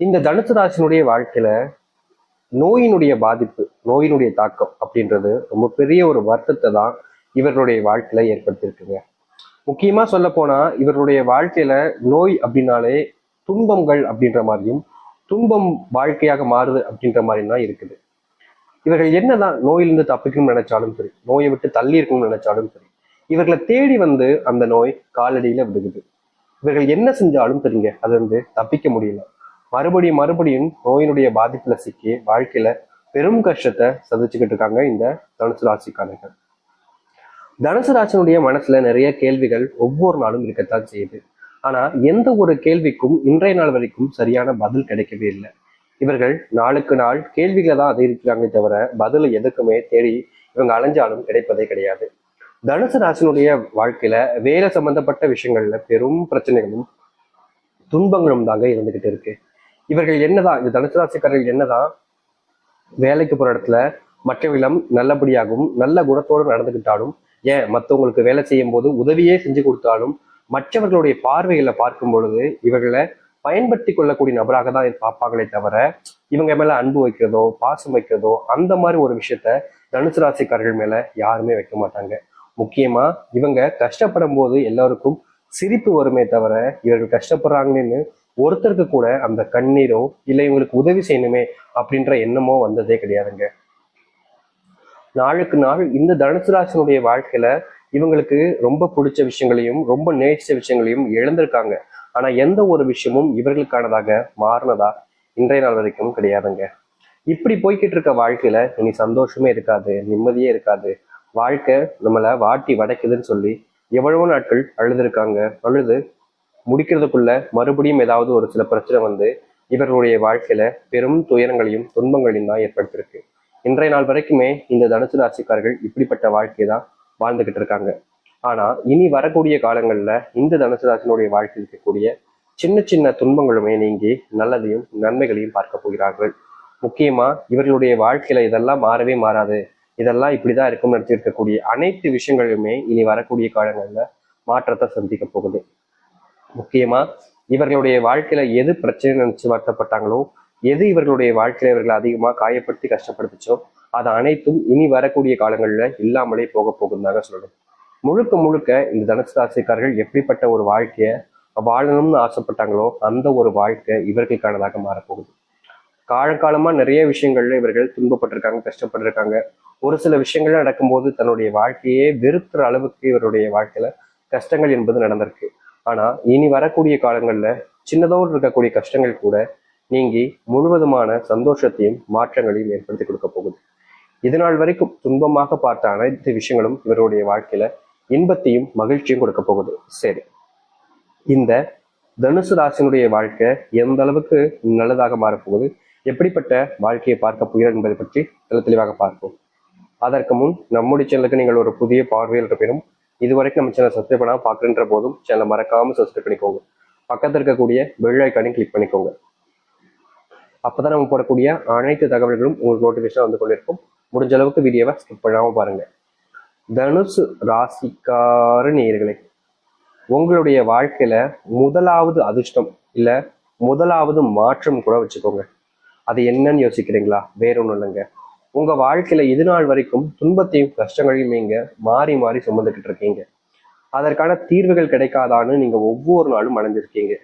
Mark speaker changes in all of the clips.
Speaker 1: இந்த தனுசு ராசினுடைய வாழ்க்கையில நோயினுடைய பாதிப்பு, நோயினுடைய தாக்கம் அப்படின்றது ரொம்ப பெரிய ஒரு வருத்தத்தை தான் இவர்களுடைய வாழ்க்கையில ஏற்படுத்தியிருக்குங்க. முக்கியமா சொல்ல போனா இவர்களுடைய வாழ்க்கையில நோய் அப்படின்னாலே துன்பங்கள் அப்படின்ற மாதிரியும், துன்பம் வாழ்க்கையாக மாறுது அப்படின்ற மாதிரியும் தான் இருக்குது. இவர்கள் என்னதான் நோயிலிருந்து தப்பிக்கணும்னு நினைச்சாலும் சரி, நோயை விட்டு தள்ளி இருக்கணும்னு நினைச்சாலும் சரி, இவர்களை தேடி வந்து அந்த நோய் காலடியில விடுகுது. இவர்கள் என்ன செஞ்சாலும் சரிங்க, அது வந்து தப்பிக்க முடியல. மறுபடியும் மறுபடியும் நோயினுடைய பாதிப்புல சிக்கி வாழ்க்கையில பெரும் கஷ்டத்தை சந்திச்சுக்கிட்டு இருக்காங்க இந்த தனுசு ராசிக்காரர்கள். தனுசு ராசினுடைய மனசுல நிறைய கேள்விகள் ஒவ்வொரு நாளும் இருக்கத்தான் செய்யுது. ஆனா எந்த ஒரு கேள்விக்கும் இன்றைய நாள் வரைக்கும் சரியான பதில் கிடைக்கவே இல்லை. இவர்கள் நாளுக்கு நாள் கேள்விகளை தான் அதிகரிக்கிறாங்க தவிர பதிலை எதுக்குமே தேடி இவங்க அலைஞ்சாலும் கிடைப்பதே கிடையாது. தனுசு ராசினுடைய வாழ்க்கையில வேலை சம்பந்தப்பட்ட விஷயங்கள்ல பெரும் பிரச்சனைகளும் துன்பங்களும் தாங்க இருந்துகிட்டு இருக்கு. இவர்கள் என்னதான் இந்த தனுசு ராசிக்காரர்கள் என்னதான் வேலைக்கு போற இடத்துல மற்றவர்களும் நல்லபடியாகவும் நல்ல குணத்தோடு நடந்துக்கிட்டாலும், ஏன் மற்றவங்களுக்கு வேலை செய்யும் போது உதவியே செஞ்சு கொடுத்தாலும் மற்றவர்களுடைய பார்வைகளை பார்க்கும் பொழுது இவர்களை பயன்படுத்தி கொள்ளக்கூடிய நபராக தான் பார்ப்பாங்களே தவிர இவங்க மேல அன்பு வைக்கிறதோ பாசம் வைக்கிறதோ அந்த மாதிரி ஒரு விஷயத்த தனுசு ராசிக்காரர்கள் மேல யாருமே வைக்க மாட்டாங்க. முக்கியமா இவங்க கஷ்டப்படும் போது எல்லாருக்கும் சிரிப்பு வருமே தவிர இவர்கள் கஷ்டப்படுறாங்கன்னு ஒருத்தருக்கு கூட அந்த கண்ணீரோ இல்லை இவங்களுக்கு உதவி செய்யணுமே அப்படின்ற எண்ணமோ வந்ததே கிடையாதுங்க. நாளுக்கு நாள் இந்த தனுசு ராசினுடைய வாழ்க்கையில இவங்களுக்கு ரொம்ப பிடிச்ச விஷயங்களையும் ரொம்ப நேசிச்ச விஷயங்களையும் இழந்திருக்காங்க. ஆனா எந்த ஒரு விஷயமும் இவர்களுக்கானதாக மாறினதா இன்றைய நாள் வரைக்கும் கிடையாதுங்க. இப்படி போய்கிட்டு இருக்க வாழ்க்கையில இனி சந்தோஷமே இருக்காது, நிம்மதியே இருக்காது, வாழ்க்கை நம்மளை வாட்டி வடைக்குதுன்னு சொல்லி எவ்வளவோ நாட்கள் அழுதுருக்காங்க. அழுது முடிக்கிறதுக்குள்ள மறுபடியும் ஏதாவது ஒரு சில பிரச்சனை வந்து இவர்களுடைய வாழ்க்கையில பெரும் துயரங்களையும் துன்பங்களையும் தான் ஏற்படுத்தியிருக்கு. இன்றைய நாள் வரைக்குமே இந்த தனுசு ராசிக்காரர்கள் இப்படிப்பட்ட வாழ்க்கையை தான் வாழ்ந்துகிட்டு இருக்காங்க. ஆனா இனி வரக்கூடிய காலங்கள்ல இந்த தனுசு ராசினுடைய வாழ்க்கையில் இருக்கக்கூடிய சின்ன சின்ன துன்பங்களுமே நீங்கி நல்லதையும் நன்மைகளையும் பார்க்க போகிறார்கள். முக்கியமா இவர்களுடைய வாழ்க்கையில இதெல்லாம் மாறவே மாறாது, இதெல்லாம் இப்படிதான் இருக்கும்னு நினைச்சிருக்கக்கூடிய அனைத்து விஷயங்களுமே இனி வரக்கூடிய காலங்கள்ல மாற்றத்தை சந்திக்க போகுது. முக்கியமா இவர்களுடைய வாழ்க்கையில எது பிரச்சனை நினைச்சு வருத்தப்பட்டாங்களோ, எது இவர்களுடைய வாழ்க்கையில இவர்களை அதிகமா காயப்படுத்தி கஷ்டப்படுத்துச்சோ அது அனைத்தும் இனி வரக்கூடிய காலங்கள்ல இல்லாமலே போக போகுதுன்னு சொல்லணும். முழுக்க முழுக்க இந்த தனுசு ராசிக்காரர்கள் எப்படிப்பட்ட ஒரு வாழ்க்கைய வாழணும்னு ஆசைப்பட்டாங்களோ அந்த ஒரு வாழ்க்கை இவர்களுக்கானதாக மாறப்போகுது. காலகாலமா நிறைய விஷயங்கள்ல இவர்கள் துன்பப்பட்டிருக்காங்க, கஷ்டப்பட்டிருக்காங்க. ஒரு சில விஷயங்கள் நடக்கும்போது தன்னுடைய வாழ்க்கையே வெறுக்கிற அளவுக்கு இவருடைய வாழ்க்கையில கஷ்டங்கள் என்பது நடந்திருக்கு. ஆனா இனி வரக்கூடிய காலங்கள்ல சின்னதோடு இருக்கக்கூடிய கஷ்டங்கள் கூட நீங்கி முழுவதுமான சந்தோஷத்தையும் மாற்றங்களையும் ஏற்படுத்தி கொடுக்க போகுது. இதனால் வரைக்கும் துன்பமாக பார்த்த அனைத்து விஷயங்களும் இவருடைய வாழ்க்கையில இன்பத்தையும் மகிழ்ச்சியும் கொடுக்க போகுது. சரி, இந்த தனுசு ராசினுடைய வாழ்க்கை எந்த அளவுக்கு நல்லதாக மாறப்போகுது, எப்படிப்பட்ட வாழ்க்கையை பார்க்க போகிறார் என்பதை பற்றி தெளிவாக பார்ப்போம். அதற்கு முன் நம்முடைய சேனலுக்கு நீங்கள் ஒரு புதிய பார்வையில் இருப்பினும் இதுவரைக்கும் நம்ம சேனல் சப்ஸ்கிரைப் பண்ணாமல் பார்க்குற போதும் சேனலை மறக்காம சப்ஸ்கிரைப் பண்ணிக்கோங்க. பக்கத்தில் இருக்கக்கூடிய பெல் ஐக்கானையும் கிளிக் பண்ணிக்கோங்க. அப்பதான் நம்ம போடக்கூடிய அனைத்து தகவல்களும் உங்களுக்கு நோட்டிஃபிகேஷன் வந்து கொண்டிருக்கும். முடிஞ்ச அளவுக்கு வீடியோவை ஸ்கிப் பண்ணாம பாருங்க. தனுசு ராசிக்கார நேயர்களே, உங்களுடைய வாழ்க்கையில முதலாவது அதிர்ஷ்டம் இல்ல முதலாவது மாற்றம் கூட வச்சுக்கோங்க. அது என்னன்னு யோசிக்கிறீங்களா? வேற ஒண்ணும் இல்லைங்க. உங்க வாழ்க்கையில இது நாள் வரைக்கும் துன்பத்தையும் கஷ்டங்களையும் நீங்க மாறி மாறி சுமந்துக்கிட்டு இருக்கீங்க. அதற்கான தீர்வுகள் கிடைக்காதான்னு நீங்க ஒவ்வொரு நாளும் அடைஞ்சிருக்கீங்க.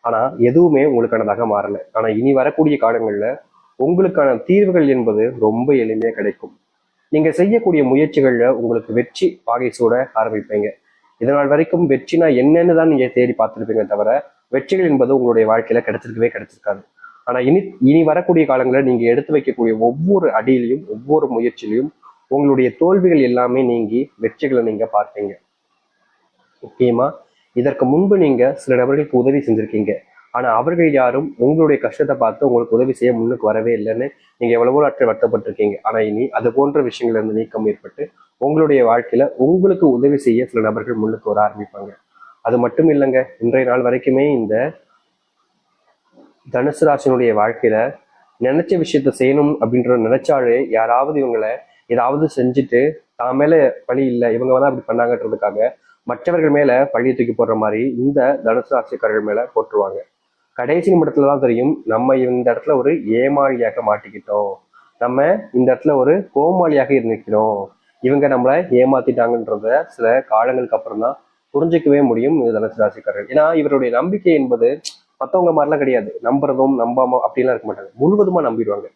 Speaker 1: ஆனா எதுவுமே உங்களுக்கானதாக மாறல. ஆனா இனி வரக்கூடிய காலங்கள்ல உங்களுக்கான தீர்வுகள் என்பது ரொம்ப எளிமையா கிடைக்கும். நீங்க செய்யக்கூடிய முயற்சிகள்ல உங்களுக்கு வெற்றி பாகை சூட ஆரம்பிப்பீங்க. இதனால் வரைக்கும் வெற்றினா என்னன்னு தான் நீங்க தேடி பார்த்துருப்பீங்க தவிர வெற்றிகள் என்பது உங்களுடைய வாழ்க்கையில கிடைச்சிருக்காது. ஆனா இனி வரக்கூடிய காலங்களில் நீங்க எடுத்து வைக்கக்கூடிய ஒவ்வொரு அடியிலையும் ஒவ்வொரு முயற்சியிலையும் உங்களுடைய தோல்விகள் எல்லாமே நீங்கி வெற்றிகளை நீங்க பார்ப்பீங்க. முக்கியமா இதற்கு முன்பு நீங்க சில நபர்களுக்கு உதவி செஞ்சிருக்கீங்க. ஆனா அவர்கள் யாரும் உங்களுடைய கஷ்டத்தை பார்த்து உங்களுக்கு உதவி செய்ய முன்னுக்கு வரவே இல்லைன்னு நீங்க எவ்வளவோ நாட்கள் வருத்தப்பட்டிருக்கீங்க. ஆனா இனி அது போன்ற விஷயங்கள்ல இருந்து நீக்கம் ஏற்பட்டு உங்களுடைய வாழ்க்கையில உங்களுக்கு உதவி செய்ய சில நபர்கள் முன்னுக்கு வர ஆரம்பிப்பாங்க. அது மட்டும் இல்லைங்க, இன்றைய நாள் வரைக்குமே இந்த தனுசு ராசினுடைய வாழ்க்கையில நினைச்ச விஷயத்த செய்யணும் அப்படின்ற நினைச்சாலே யாராவது இவங்களை ஏதாவது செஞ்சுட்டு தான் மேல பழி இல்லை, இவங்க தான் அப்படி பண்ணாங்கன்றதுக்காக மற்றவர்கள் மேல பழியை தூக்கி போடுற மாதிரி இந்த தனுசு ராசிக்காரர்கள் மேல போட்டுருவாங்க. கடைசி நிமிடத்துல தான் தெரியும் நம்ம இந்த இடத்துல ஒரு ஏமாளியாக மாட்டிக்கிட்டோம், நம்ம இந்த இடத்துல ஒரு கோமாளியாக இருந்திருக்கிறோம், இவங்க நம்மளை ஏமாத்திட்டாங்கன்றத சில காலங்களுக்கு அப்புறம் தான் புரிஞ்சிக்கவே முடியும் இந்த தனுசு ராசிக்காரர்கள். ஏன்னா இவருடைய நம்பிக்கை என்பது மற்றவங்க மாதிரிலாம் கிடையாது, நம்புறதும் நம்பாம அப்படிலாம் இருக்க மாட்டாங்க, முழுவதுமா நம்பிடுவாங்க.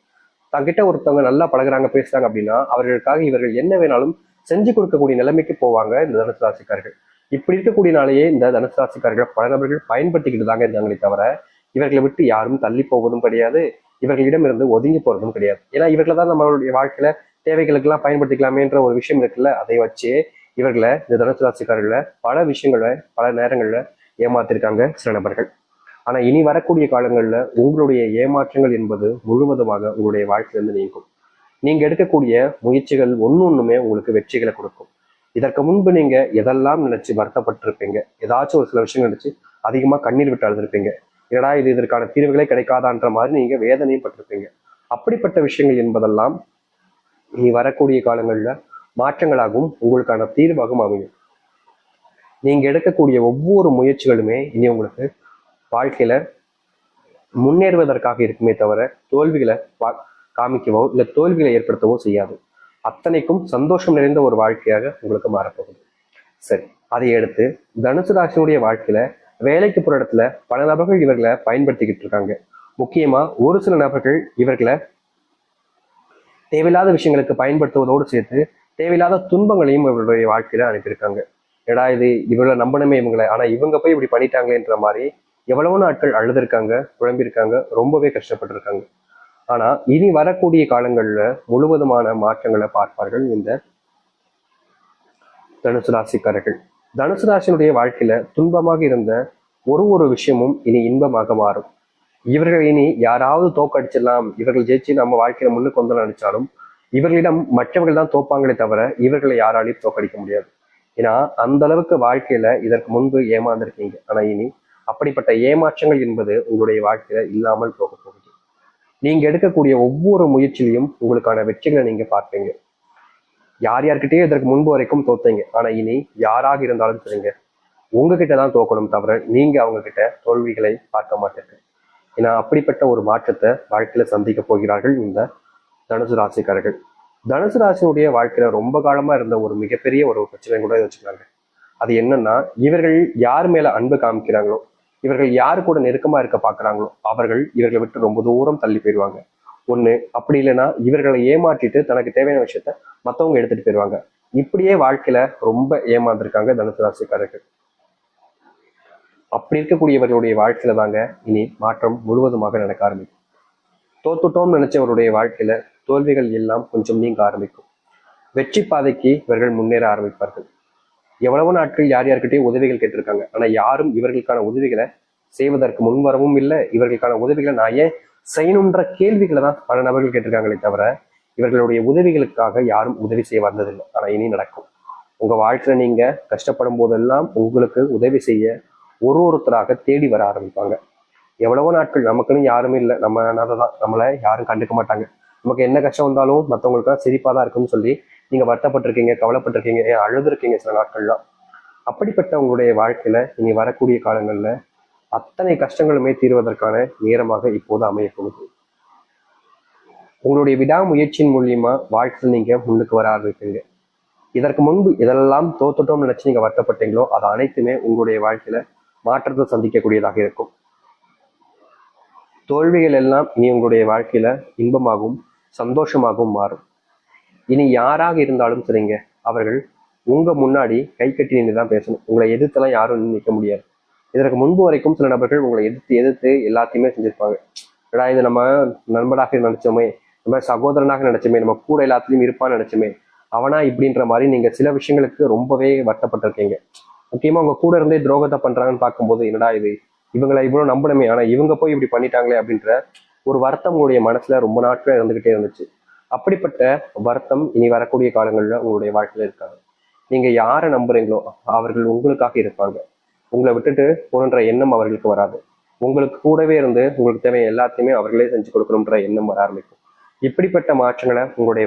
Speaker 1: தங்கிட்ட ஒருத்தவங்க நல்லா பழகுறாங்க பேசுறாங்க அப்படின்னா அவர்களுக்காக இவர்கள் என்ன வேணாலும் செஞ்சு கொடுக்கக்கூடிய நிலைமைக்கு போவாங்க இந்த தனுசு ராசிக்காரர்கள். இப்படி இருக்கக்கூடியனாலேயே இந்த தனுசு ராசிக்காரர்கள் பல நபர்கள் பயன்படுத்திக்கிட்டு தாங்க இருக்காங்களே தவிர இவர்களை விட்டு யாரும் தள்ளி போவதும் கிடையாது, இவர்களிடம் இருந்து ஒதுங்கி போறதும் கிடையாது. ஏன்னா இவர்களை தான் நம்மளுடைய வாழ்க்கையில தேவைகளுக்கு எல்லாம் பயன்படுத்திக்கலாமேன்ற ஒரு விஷயம் இருக்குல்ல, அதை வச்சு இவர்களை இந்த தனுசு ராசிக்காரர்களை பல விஷயங்கள பல நேரங்கள்ல ஏமாத்திருக்காங்க சில நபர்கள். ஆனா இனி வரக்கூடிய காலங்கள்ல உங்களுடைய ஏமாற்றங்கள் என்பது முழுவதுமாக உங்களுடைய வாழ்க்கையிலிருந்து நீங்கும். நீங்க எடுக்கக்கூடிய முயற்சிகள் ஒன்னொன்னுமே உங்களுக்கு வெற்றிகளை கொடுக்கும். இதற்கு முன்பு நீங்க எதெல்லாம் நினைச்சு வருத்தப்பட்டிருப்பீங்க, ஏதாச்சும் ஒரு சில விஷயங்கள் நினைச்சு அதிகமா கண்ணீர் விட்டு அழுதுருப்பீங்க, ஏடா இது இதற்கான தீர்வுகளே கிடைக்காதான்ற மாதிரி நீங்க வேதனையும் பட்டிருப்பீங்க. அப்படிப்பட்ட விஷயங்கள் என்பதெல்லாம் இனி வரக்கூடிய காலங்கள்ல மாற்றங்களாகவும் உங்களுக்கான தீர்வாகவும் அமையும். நீங்க எடுக்கக்கூடிய ஒவ்வொரு முயற்சிகளுமே இனி உங்களுக்கு வாழ்க்கையில முன்னேறுவதற்காக இருக்குமே தவிர தோல்விகளை காமிக்கவோ இல்லை தோல்விகளை ஏற்படுத்தவோ செய்யாது. அத்தனைக்கும் சந்தோஷம் நிறைந்த ஒரு வாழ்க்கையாக உங்களுக்கு மாறப்போகுது. சரி, அதை எடுத்து தனுசு ராசினுடைய வாழ்க்கையில வேலைக்கு போற இடத்துல பல நபர்கள் இவர்களை பயன்படுத்திக்கிட்டு இருக்காங்க. முக்கியமா ஒரு சில நபர்கள் இவர்களை தேவையில்லாத விஷயங்களுக்கு பயன்படுத்துவதோடு சேர்த்து தேவையில்லாத துன்பங்களையும் இவர்களுடைய வாழ்க்கையில அனுப்பியிருக்காங்க. ஏடா இது இவங்களை நம்பணுமே இவங்களை, ஆனா இவங்க போய் இப்படி பண்ணிட்டாங்களேன்ற மாதிரி எவ்வளவோ நாட்கள் அழுதுருக்காங்க, குழம்பியிருக்காங்க, ரொம்பவே கஷ்டப்பட்டிருக்காங்க. ஆனா இனி வரக்கூடிய காலங்கள்ல முழுவதுமான மாற்றங்களை பார்ப்பார்கள் இந்த தனுசு ராசிக்காரர்கள். தனுசு ராசியினுடைய வாழ்க்கையில துன்பமாக இருந்த ஒரு விஷயமும் இனி இன்பமாக மாறும். இவர்கள் இனி யாராவது தோக்கடிச்சிடலாம், இவர்கள் ஜெயிச்சு நம்ம வாழ்க்கையில முன்னுக்கு வந்து நினைச்சாலும் இவர்களிடம் மற்றவர்கள் தான் தோப்பாங்களே தவிர இவர்களை யாராலையும் தோக்கடிக்க முடியாது. ஏன்னா அந்த அளவுக்கு வாழ்க்கையில இதற்கு முன்பு ஏமாந்திருக்கீங்க. ஆனா இனி அப்படிப்பட்ட ஏமாற்றங்கள் என்பது உங்களுடைய வாழ்க்கையில இல்லாமல் போக போகுது. நீங்க எடுக்கக்கூடிய ஒவ்வொரு முயற்சியிலையும் உங்களுக்கான வெற்றிகளை நீங்க பார்ப்பீங்க. யார்கிட்டயே இதற்கு முன்பு வரைக்கும் தோத்தீங்க, ஆனா இனி யாராக இருந்தாலும் சரிங்க உங்ககிட்ட தான் தோக்கணும் தவிர நீங்க அவங்க கிட்ட தோல்விகளை பார்க்க மாட்டீங்க. ஏன்னா அப்படிப்பட்ட ஒரு மாற்றத்தை வாழ்க்கையில சந்திக்க போகிறார்கள் இந்த தனுசு ராசிக்காரர்கள். தனுசு ராசியுடைய வாழ்க்கையில ரொம்ப காலமா இருந்த ஒரு மிகப்பெரிய ஒரு பிரச்சனை கூட வச்சுக்கிறாங்க. அது என்னன்னா, இவர்கள் யார் மேல அன்பு காமிக்கிறாங்களோ, இவர்கள் யாரு கூட நெருக்கமா இருக்க பாக்குறாங்களோ அவர்கள் இவர்களை விட்டு ரொம்ப தூரம் தள்ளி போயிடுவாங்க. ஒண்ணு அப்படி இல்லைன்னா இவர்களை ஏமாற்றிட்டு தனக்கு தேவையான விஷயத்த மத்தவங்க எடுத்துட்டு போயிடுவாங்க. இப்படியே வாழ்க்கையில ரொம்ப ஏமாந்துருக்காங்க தனுசு ராசிக்காரர்கள். அப்படி இருக்கக்கூடியவர்களுடைய வாழ்க்கையில தாங்க இனி மாற்றம் முழுவதுமாக நடக்க ஆரம்பிக்கும். தோத்துட்டோம்னு நினைச்சவருடைய வாழ்க்கையில தோல்விகள் எல்லாம் கொஞ்சம் நீங்க ஆரம்பிக்கும். வெற்றி பாதைக்கு இவர்கள் முன்னேற ஆரம்பிப்பார்கள். எவ்வளவு நாட்கள் யார்கிட்டையும் உதவிகள் கேட்டிருக்காங்க, ஆனா யாரும் இவர்களுக்கான உதவிகளை செய்வதற்கு முன்வரவும் இல்லை. இவர்களுக்கான உதவிகளை நான் ஏன் செய்யணுன்ற கேள்விகளை தான் பல நபர்கள் கேட்டிருக்காங்களே தவிர இவர்களுடைய உதவிகளுக்காக யாரும் உதவி செய்ய வந்ததில்லை. ஆனா இனி நடக்கும். உங்க வாழ்க்கையில நீங்க கஷ்டப்படும் போதெல்லாம் உங்களுக்கு உதவி செய்ய ஒருத்தராக தேடி வர ஆரம்பிப்பாங்க. எவ்வளவோ நாட்கள் நமக்குன்னு யாருமே இல்லை, நம்ம தான், நம்மளை யாரும் கண்டுக்க மாட்டாங்க, நமக்கு என்ன கஷ்டம் வந்தாலும் மற்றவங்களுக்காக சிரிப்பா தான் இருக்குன்னு சொல்லி நீங்க வருத்தப்பட்டிருக்கீங்க, கவலைப்பட்டிருக்கீங்க, அழுதுருக்கீங்க சில நாட்கள்லாம். அப்படிப்பட்ட உங்களுடைய வாழ்க்கையில இனி வரக்கூடிய காலங்கள்ல அத்தனை கஷ்டங்களுமே தீர்வதற்கான நேரமாக இப்போது அமைய போகுது. உங்களுடைய விடாமுயற்சியின் மூலியமா வாழ்க்கையில் நீங்க முன்னுக்கு வர ஆரம்பிப்பீங்க. இதற்கு முன்பு இதெல்லாம் தோத்துட்டோம்னு நினைச்சு நீங்க வருத்தப்பட்டீங்களோ அது அனைத்துமே உங்களுடைய வாழ்க்கையில மாற்றத்தை சந்திக்கக்கூடியதாக இருக்கும். தோல்விகள் எல்லாம் இனி உங்களுடைய வாழ்க்கையில இன்பமாகவும் சந்தோஷமாகவும் மாறும். இனி யாராக இருந்தாலும் சரிங்க, அவர்கள் உங்க முன்னாடி கை கட்டி நின்று தான் பேசணும். உங்களை எதிர்த்தெல்லாம் யாரும் நிற்க முடியாது. இதற்கு முன்பு வரைக்கும் சில நபர்கள் உங்களை எதிர்த்து எல்லாத்தையுமே செஞ்சிருப்பாங்க. இது நம்ம நண்பனாக நினைச்சோமே, நம்ம சகோதரனாக நினைச்சோமே, நம்ம கூட எல்லாத்துலயும் இருப்பான்னு நினைச்சோமே, அவனா இப்படின்ற மாதிரி நீங்க சில விஷயங்களுக்கு ரொம்பவே வருத்தப்பட்டிருக்கீங்க. முக்கியமா உங்க கூட இருந்தே துரோகத்தை பண்றாங்கன்னு பார்க்கும்போது என்னடா இது, இவங்களை இவ்வளவு நம்பணுமே, ஆனா இவங்க போய் இப்படி பண்ணிட்டாங்களே அப்படின்ற ஒரு வருத்தம் உங்களுடைய மனசுல ரொம்ப நாட்கள் இருந்துகிட்டே இருந்துச்சு. அப்படிப்பட்ட வருத்தம் இனி வரக்கூடிய காலங்கள்ல உங்களுடைய வாழ்க்கையில இருக்காங்க. நீங்க யாரை நம்புறீங்களோ அவர்கள் உங்களுக்காக இருப்பாங்க. உங்களை விட்டுட்டு போகணுன்ற எண்ணம் அவர்களுக்கு வராது. உங்களுக்கு கூடவே இருந்து உங்களுக்கு தேவையான எல்லாத்தையுமே அவர்களே செஞ்சு கொடுக்கணுன்ற எண்ணம் வர ஆரம்பிக்கும். இப்படிப்பட்ட மாற்றங்களை உங்களுடைய